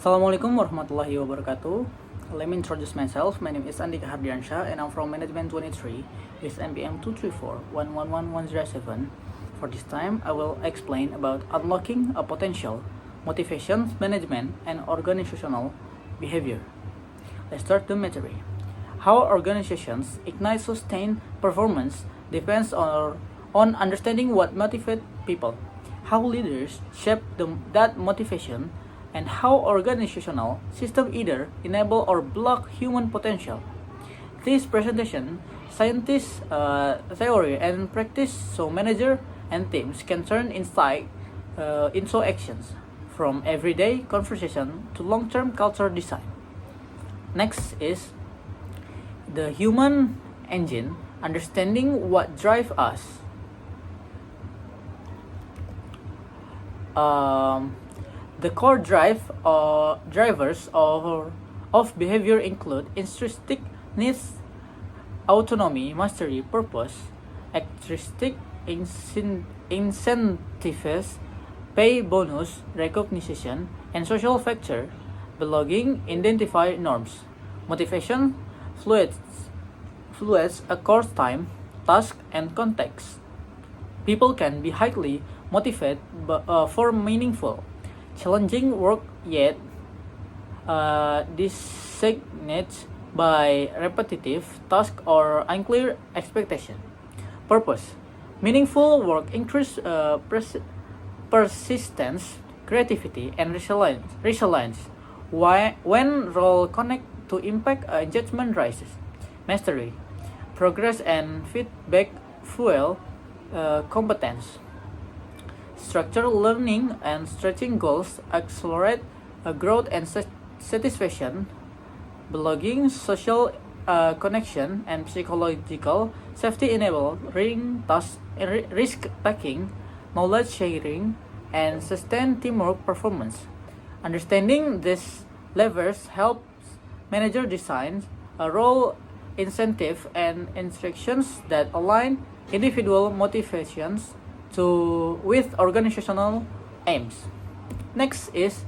Assalamualaikum warahmatullahi wabarakatuh. Let me introduce myself. My name is Andika Hardiansyah and I'm from Management 23 with NPM 234111107. For this time, I will explain about unlocking a potential, motivation, management, and organizational behavior. Let's start the material. How organizations ignite sustained performance depends on understanding what motivates people, how leaders shape that motivation, and how organizational systems either enable or block human potential. This presentation, scientists, theory, and practice so manager and teams can turn insight into actions, from everyday conversation to long-term culture design. Next is the human engine, understanding what drives us. The core drivers of behavior include intrinsic needs, autonomy, mastery, purpose, extrinsic incentives, pay, bonus, recognition, and social factor, belonging, identify norms. Motivation fluids across time, task, and context. People can be highly motivated for meaningful, challenging work yet dissatisfied by repetitive tasks or unclear expectation. Purpose: meaningful work increase persistence, creativity, and resilience. When role connect to impact, engagement rises. Mastery: progress and feedback fuel competence. Structured learning and stretching goals accelerate growth and satisfaction. Belonging, social connection, and psychological safety enable risk taking, knowledge sharing, and sustained teamwork performance. Understanding these levers helps manager design a role, incentive, and instructions that align individual motivations with organizational aims. Next is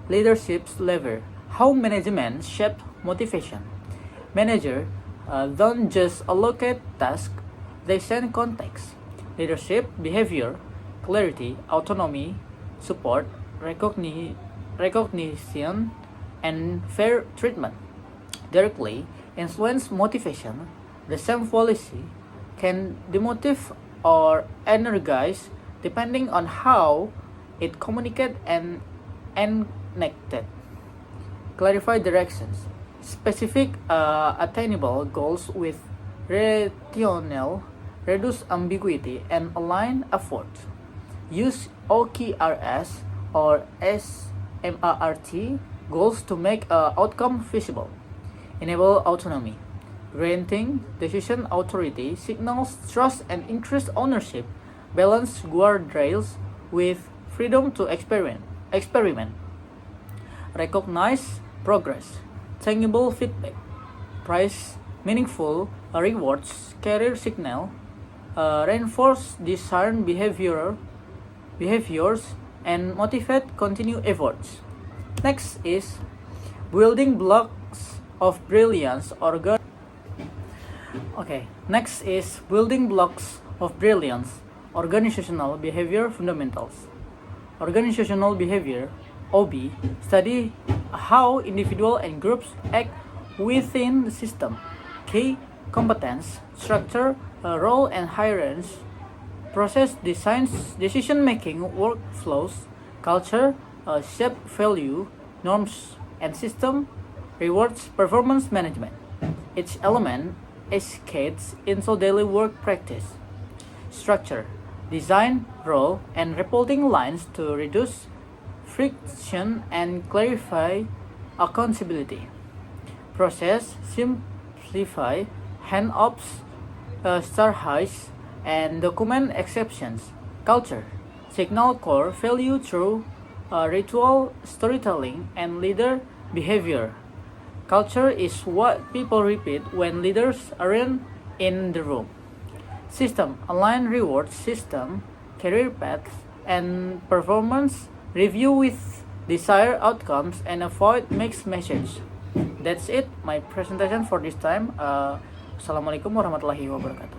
leadership's lever. How management shape motivation. Manager don't just allocate tasks; they set context. Leadership behavior, clarity, autonomy, support, recognition, and fair treatment directly influence motivation. The same policy can demotive or energize depending on how it communicates and enacted. Clarify directions. Specific, attainable goals with rational, reduce ambiguity, and align effort. Use OKRs or SMART goals to make outcome feasible. Enable autonomy. Granting decision authority signals trust and increased ownership. Balance guardrails with freedom to experiment. Recognize progress. Tangible feedback. Price meaningful rewards. Career signal. Reinforce desired behaviors and motivate continued efforts. Next is building blocks of brilliance Next is building blocks of brilliance, organizational behavior fundamentals. Organizational behavior, OB, study how individuals and groups act within the system. Key competence, structure, role and hierarchy, process designs, decision-making workflows, culture, shape value, norms and system, rewards performance management. Each element escapes into daily work practice. Structure, design, role, and reporting lines to reduce friction and clarify accountability. Process, simplify, hand-offs, strategize, and document exceptions. Culture, signal core value through ritual storytelling and leader behavior. Culture is what people repeat when leaders aren't in the room. System, align reward system, career paths, and performance review with desired outcomes, and avoid mixed message. That's it, my presentation for this time. Assalamualaikum warahmatullahi wabarakatuh.